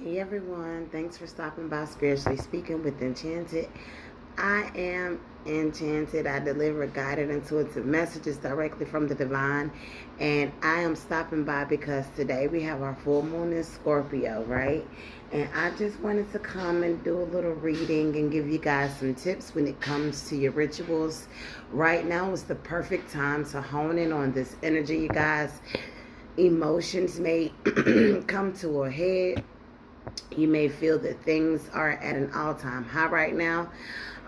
Hey everyone, thanks for stopping by Spiritually Speaking with Enchanted. I am enchanted. I deliver guided intuitive messages directly from the divine, and I am stopping by because today we have our full moon in Scorpio, right? And I just wanted to come and do a little reading and give you guys some tips when it comes to your rituals. Right now is the perfect time to hone in on this energy, you guys. Emotions may come to a head. You may feel that things are at an all-time high right now.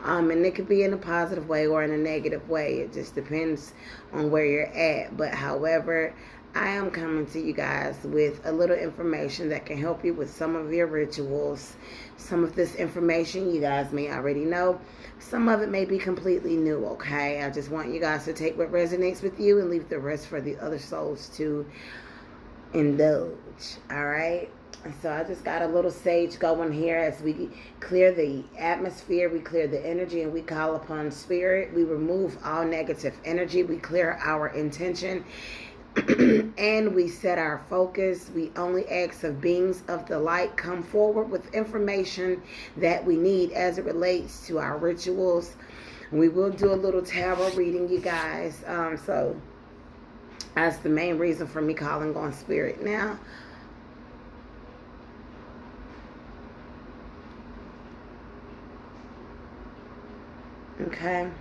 And it could be in a positive way or in a negative way. It just depends on where you're at. But however, I am coming to you guys with a little information that can help you with some of your rituals. Some of this information you guys may already know. Some of it may be completely new, okay? I just want you guys to take what resonates with you and leave the rest for the other souls to indulge, all right? So I just got a little sage going here as we clear the atmosphere, we clear the energy, and we call upon spirit. We remove all negative energy. We clear our intention and we set our focus. We only ask of beings of the light come forward with information that we need as it relates to our rituals. We will do a little tarot reading, you guys. So that's the main reason for me calling on spirit now. Okay.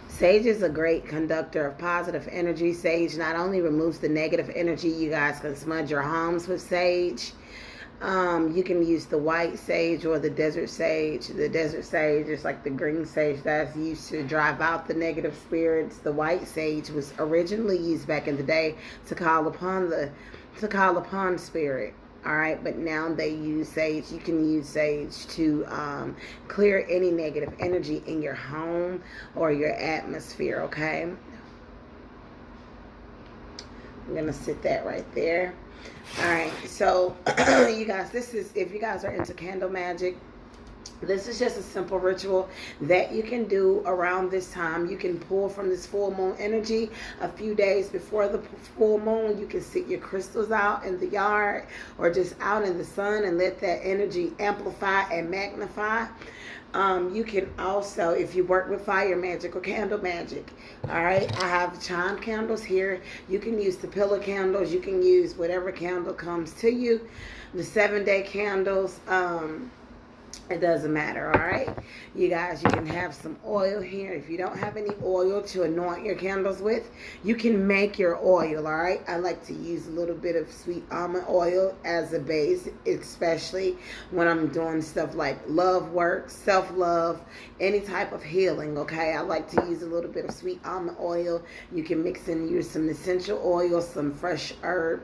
Sage is a great conductor of positive energy. Sage not only removes the negative energy, you guys can smudge your homes with sage. You can use the white sage or the desert sage. The desert sage is like the green sage that's used to drive out the negative spirits. The white sage was originally used back in the day to call upon spirit. All right, but now they use sage. You can use sage to clear any negative energy in your home or your atmosphere. Okay, I'm gonna sit that right there. All right, so you guys, this is, if you guys are into candle magic, this is just a simple ritual that you can do around this time. You can pull from this full moon energy a few days before the full moon. You can sit your crystals out in the yard or just out in the sun and let that energy amplify and magnify. You can also, if you work with fire magic or candle magic, all right, I have chime candles here. You can use the pillar candles. You can use whatever candle comes to you. The 7-day candles, it doesn't matter, all right? You guys, you can have some oil here. If you don't have any oil to anoint your candles with, you can make your oil, all right? I like to use a little bit of sweet almond oil as a base, especially when I'm doing stuff like love work, self-love, any type of healing, okay? I like to use a little bit of sweet almond oil. You can mix and use some essential oil, some fresh herb,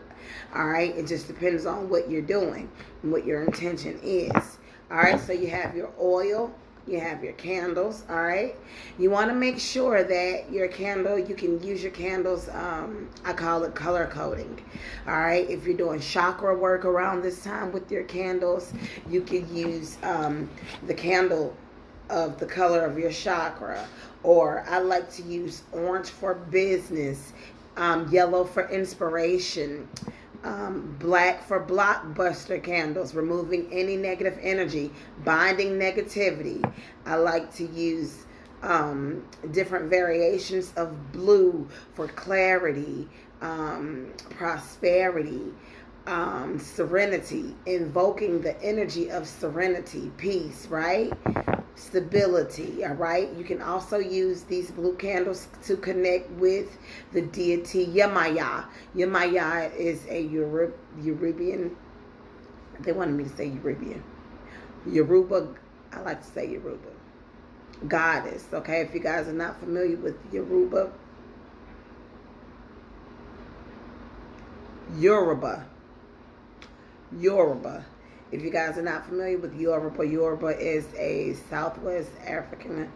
all right? It just depends on what you're doing and what your intention is. All right, so you have your oil, you have your candles, all right? You want to make sure that your candle, you can use your candles, I call it color coding, all right? If you're doing chakra work around this time with your candles, you could use the candle of the color of your chakra, or I like to use orange for business, yellow for inspiration, black for blockbuster candles, removing any negative energy, binding negativity. I like to use different variations of blue for clarity, prosperity, serenity, invoking the energy of serenity, peace, right? Stability, all right? You can also use these blue candles to connect with the deity Yamaya. Yamaya is a Yorubian, they wanted me to say Yorubian. Yoruba, I like to say Yoruba. Goddess, okay? If you guys are not familiar with Yoruba, Yoruba. If you guys are not familiar with Yoruba, Yoruba is a Southwest African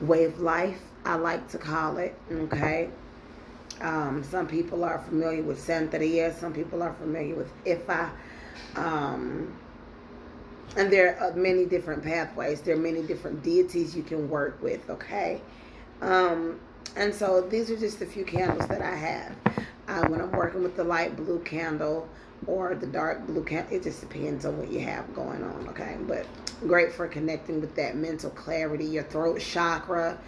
way of life, I like to call it, okay? Some people are familiar with Santeria. Some people are familiar with Ifa. And there are many different pathways. There are many different deities you can work with, okay? And so these are just a few candles that I have. When I'm working with the light blue candle or the dark blue candle, it just depends on what you have going on, okay? But great for connecting with that mental clarity, your throat chakra.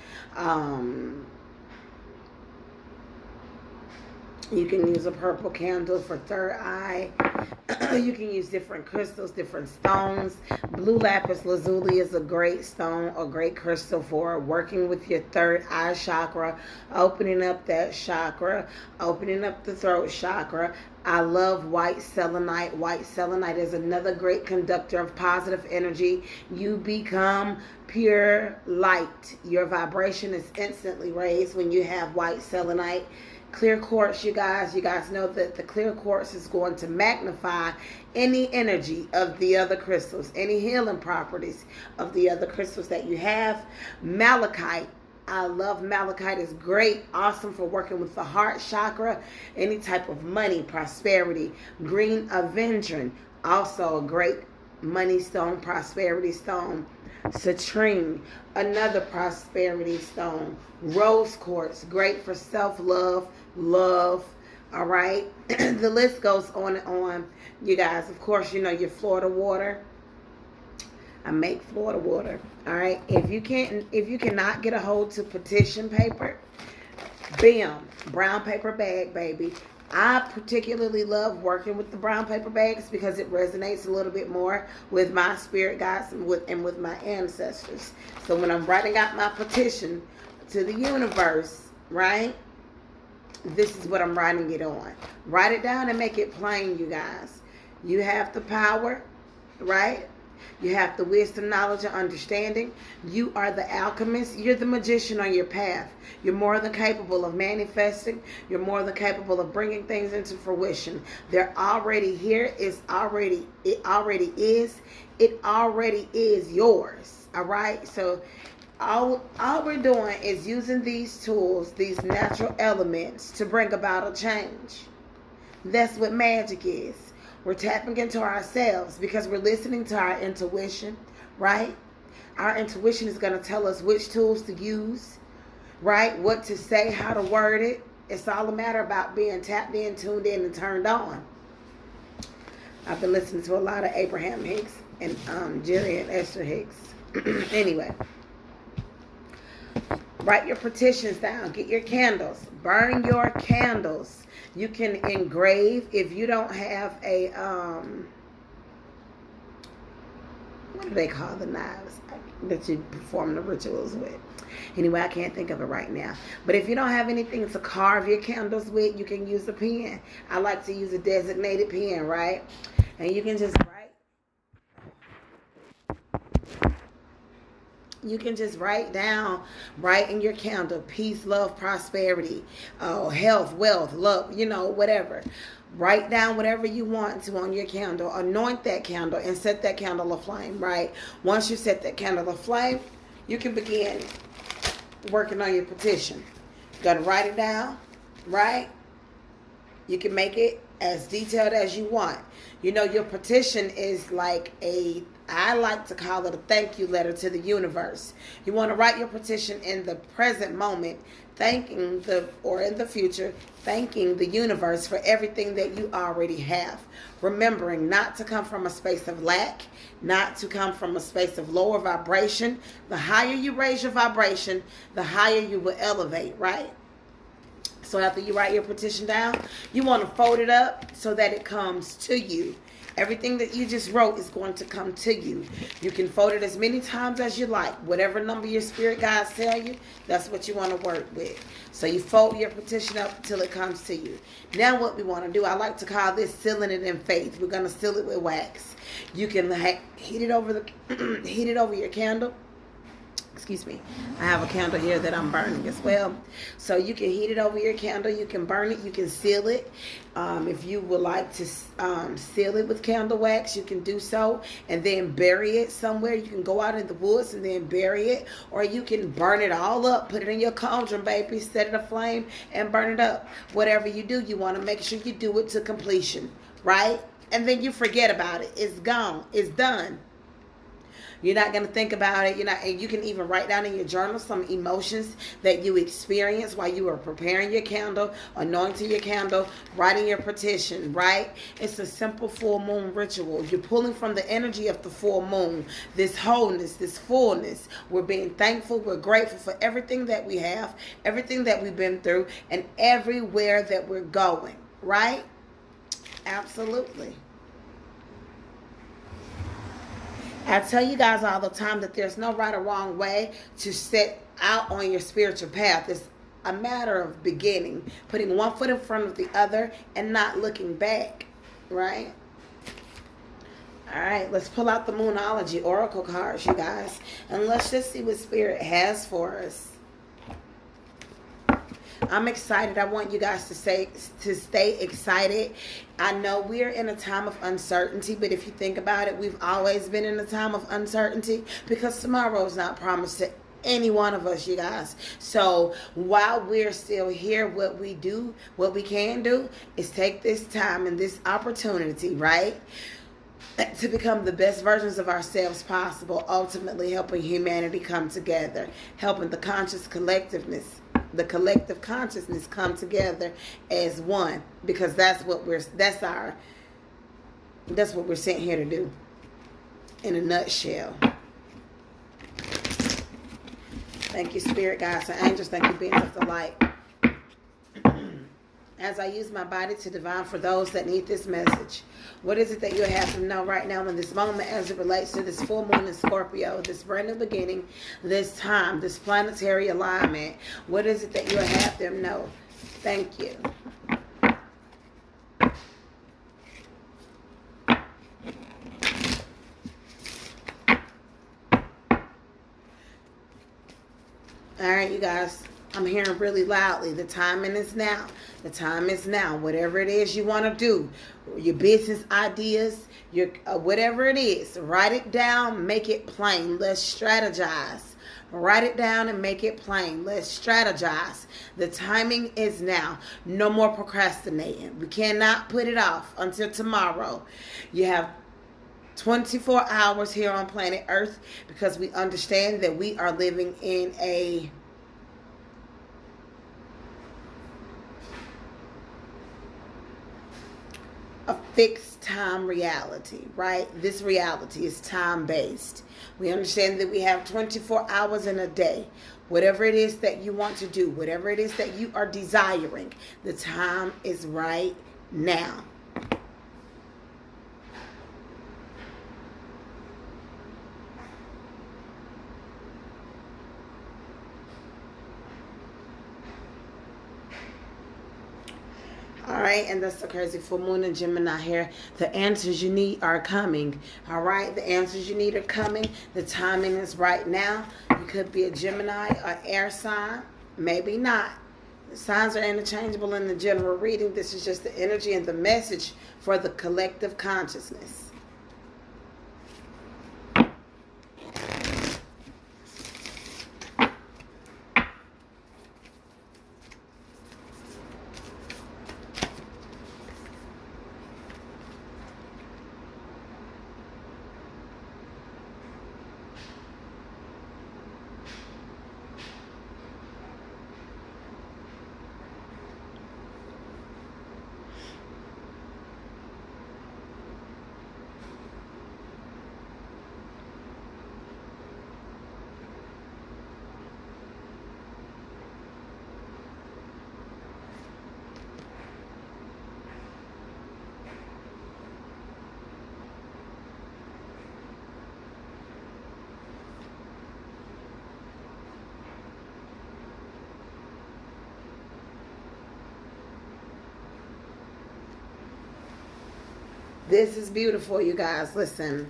You can use a purple candle for third eye. You can use different crystals, different stones. Blue lapis lazuli is a great stone, a great crystal for working with your third eye chakra, opening up that chakra, opening up the throat chakra. I love white selenite. White selenite is another great conductor of positive energy. You become pure light. Your vibration is instantly raised when you have white selenite. Clear quartz, you guys know that the clear quartz is going to magnify any energy of the other crystals, any healing properties of the other crystals that you have. Malachite, I love malachite. It's great, awesome for working with the heart chakra, any type of money, prosperity. Green aventurine, also a great money stone, prosperity stone. Citrine, another prosperity stone. Rose quartz, great for self-love, love. All right. The list goes on and on. You guys, of course, you know your Florida water. I make Florida water. All right. If you cannot get a hold to petition paper, bam, brown paper bag, baby. I particularly love working with the brown paper bags because it resonates a little bit more with my spirit guides and with my ancestors. So when I'm writing out my petition to the universe, right, this is what I'm writing it on. Write it down and make it plain, you guys. You have the power, right? You have the wisdom, knowledge, and understanding. You are the alchemist. You're the magician on your path. You're more than capable of manifesting. You're more than capable of bringing things into fruition. They're already here. It already is yours. All right? So all we're doing is using these tools, these natural elements to bring about a change. That's what magic is. We're tapping into ourselves because we're listening to our intuition, right? Our intuition is going to tell us which tools to use, right? What to say, how to word it. It's all a matter about being tapped in, tuned in, and turned on. I've been listening to a lot of Abraham Hicks and Jerry and Esther Hicks. Anyway, write your petitions down. Get your candles. Burn your candles. You can engrave if you don't have a, what do they call the knives that you perform the rituals with? Anyway, I can't think of it right now. But if you don't have anything to carve your candles with, you can use a pen. I like to use a designated pen, right? And you can just write. You can just write in your candle, peace, love, prosperity, health, wealth, love, whatever. Write down whatever you want to on your candle. Anoint that candle and set that candle aflame, right? Once you set that candle aflame, you can begin working on your petition. You got to write it down, right? You can make it as detailed as you want. Your petition is like I like to call it a thank you letter to the universe. You want to write your petition in the present moment, or in the future, thanking the universe for everything that you already have. Remembering not to come from a space of lack, not to come from a space of lower vibration. The higher you raise your vibration, the higher you will elevate, right? So after you write your petition down, you want to fold it up so that it comes to you. Everything that you just wrote is going to come to you. You can fold it as many times as you like. Whatever number your spirit guides tell you, that's what you want to work with. So you fold your petition up until it comes to you. Now what we want to do, I like to call this sealing it in faith. We're going to seal it with wax. You can heat it over your candle. Excuse me. I have a candle here that I'm burning as well. So you can heat it over your candle. You can burn it. You can seal it. If you would like to seal it with candle wax, you can do so. And then bury it somewhere. You can go out in the woods and then bury it. Or you can burn it all up. Put it in your cauldron, baby. Set it aflame and burn it up. Whatever you do, you want to make sure you do it to completion. Right? And then you forget about it. It's gone. It's done. You're not going to think about it. And you can even write down in your journal some emotions that you experienced while you were preparing your candle, anointing your candle, writing your petition, right? It's a simple full moon ritual. You're pulling from the energy of the full moon, this wholeness, this fullness. We're being thankful. We're grateful for everything that we have, everything that we've been through, and everywhere that we're going, right? Absolutely. I tell you guys all the time that there's no right or wrong way to set out on your spiritual path. It's a matter of beginning, putting one foot in front of the other and not looking back, right? All right, let's pull out the Moonology Oracle cards, you guys, and let's just see what Spirit has for us. I'm excited. I want you guys to stay excited. I know we're in a time of uncertainty, but if you think about it, we've always been in a time of uncertainty because tomorrow is not promised to any one of us, you guys. So while we're still here, what we can do is take this time and this opportunity, right, to become the best versions of ourselves possible, ultimately helping humanity come together, helping the the collective consciousness come together as one, because that's what we're sent here to do in a nutshell. Thank you, Spirit, guides, and angels. Thank you, beings of the light. As I use my body to divine for those that need this message, what is it that you have to know right now in this moment as it relates to this full moon in Scorpio, this brand new beginning, this time, this planetary alignment? What is it that you have them know? Thank you. All right, you guys. I'm hearing really loudly. The timing is now. The time is now. Whatever it is you want to do, your business ideas, your whatever it is, write it down, make it plain. Let's strategize. Write it down and make it plain. Let's strategize. The timing is now. No more procrastinating. We cannot put it off until tomorrow. You have 24 hours here on planet Earth because we understand that we are living in a fixed time reality, right? This reality is time-based. We understand that we have 24 hours in a day. Whatever it is that you want to do, whatever it is that you are desiring, the time is right now. All right, and that's the crazy full moon in Gemini here. The answers you need are coming. All right, the answers you need are coming. The timing is right now. You could be a Gemini or air sign, maybe not. The signs are interchangeable in the general reading. This is just the energy and the message for the collective consciousness. This is beautiful, you guys. Listen.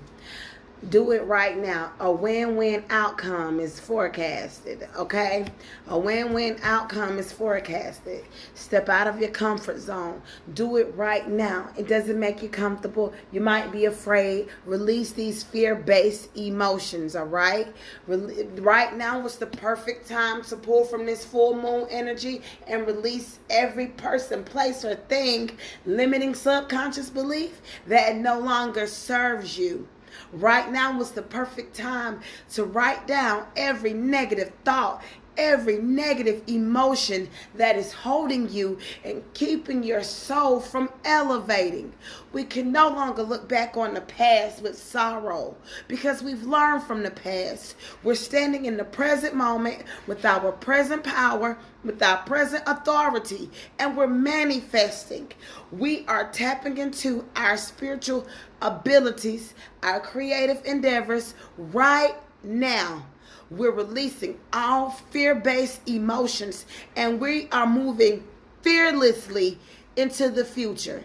Do it right now. A win-win outcome is forecasted, okay? A win-win outcome is forecasted. Step out of your comfort zone. Do it right now. It doesn't make you comfortable. You might be afraid. Release these fear-based emotions, all right? Right now was the perfect time to pull from this full moon energy and release every person, place, or thing, limiting subconscious belief that no longer serves you. Right now was the perfect time to write down every negative thought, every negative emotion that is holding you and keeping your soul from elevating. We can no longer look back on the past with sorrow because we've learned from the past. We're standing in the present moment with our present power, with our present authority, and we're manifesting. We are tapping into our spiritual abilities, our creative endeavors right now. We're releasing all fear-based emotions, and we are moving fearlessly into the future.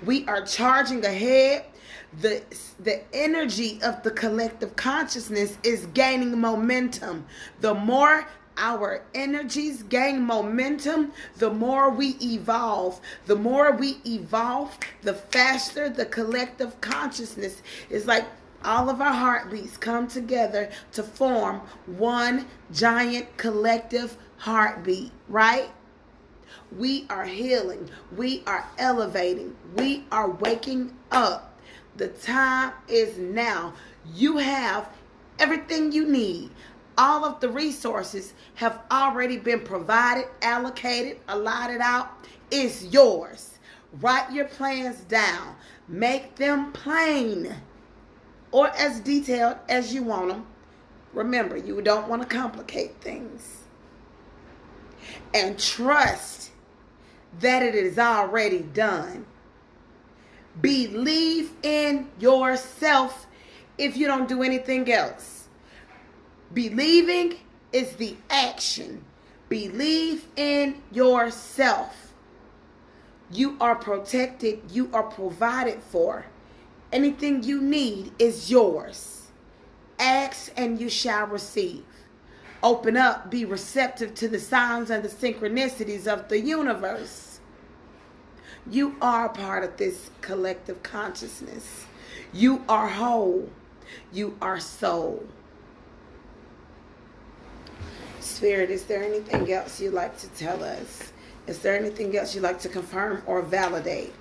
We are charging ahead. The energy of the collective consciousness is gaining momentum. The more our energies gain momentum, the more we evolve. The more we evolve, the faster the collective consciousness is like all of our heartbeats come together to form one giant collective heartbeat, right? We are healing. We are elevating. We are waking up. The time is now. You have everything you need. All of the resources have already been provided, allocated, allotted out. It's yours. Write your plans down. Make them plain or as detailed as you want them. Remember, you don't want to complicate things. And trust that it is already done. Believe in yourself if you don't do anything else. Believing is the action. Believe in yourself. You are protected. You are provided for. Anything you need is yours. Ask and you shall receive. Open up, be receptive to the signs and the synchronicities of the universe. You are a part of this collective consciousness. You are whole. You are soul. Spirit, is there anything else you'd like to tell us? Is there anything else you'd like to confirm or validate?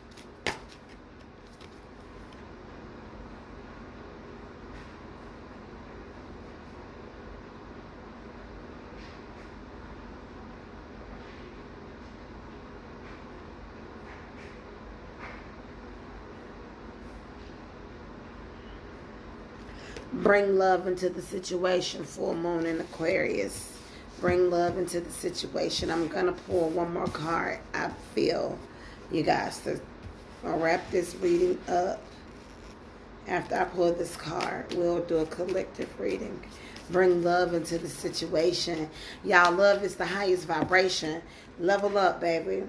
Bring love into the situation. Full moon in Aquarius. Bring love into the situation. I'm going to pull one more card. I feel you guys to wrap this reading up. After I pull this card, we'll do a collective reading. Bring love into the situation. Y'all, love is the highest vibration. Level up, baby.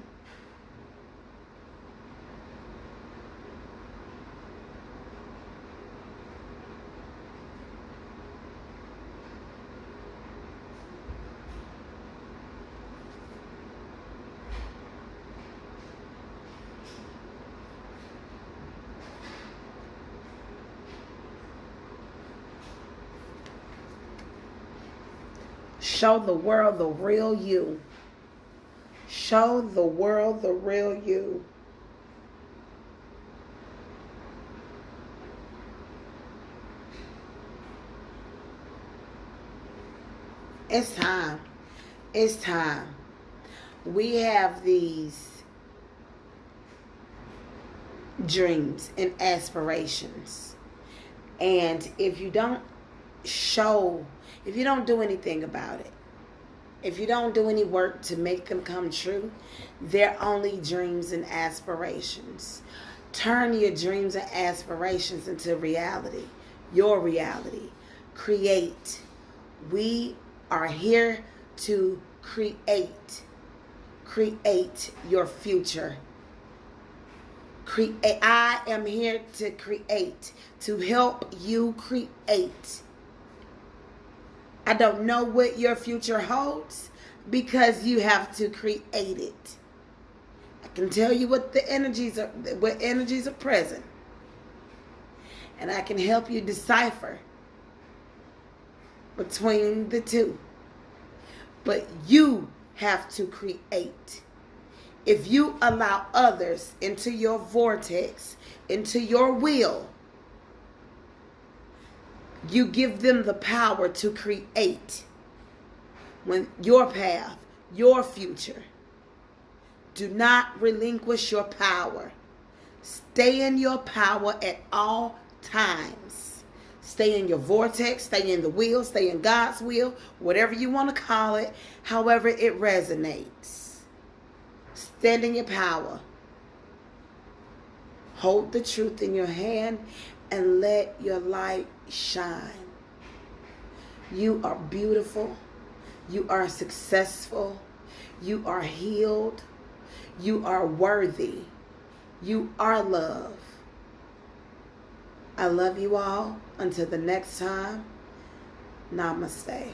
Show the world the real you. Show the world the real you. It's time. It's time. We have these dreams and aspirations. And if you don't if you don't do anything about it, if you don't do any work to make them come true, they're only dreams and aspirations. Turn your dreams and aspirations into reality, your reality. Create. We are here to create. Create your future. I am here to create, to help you create. I don't know what your future holds because you have to create it. I can tell you what energies are present. And I can help you decipher between the two. But you have to create. If you allow others into your vortex, into your will, You give them the power to create when your path, your future. Do not relinquish your power. Stay in your power at all times. Stay in your vortex, stay in the wheel, stay in God's will, whatever you want to call it, however it resonates. Stand in your power. Hold the truth in your hand and let your light shine. You are beautiful. You are successful. You are healed. You are worthy. You are love. I love you all. Until the next time, namaste.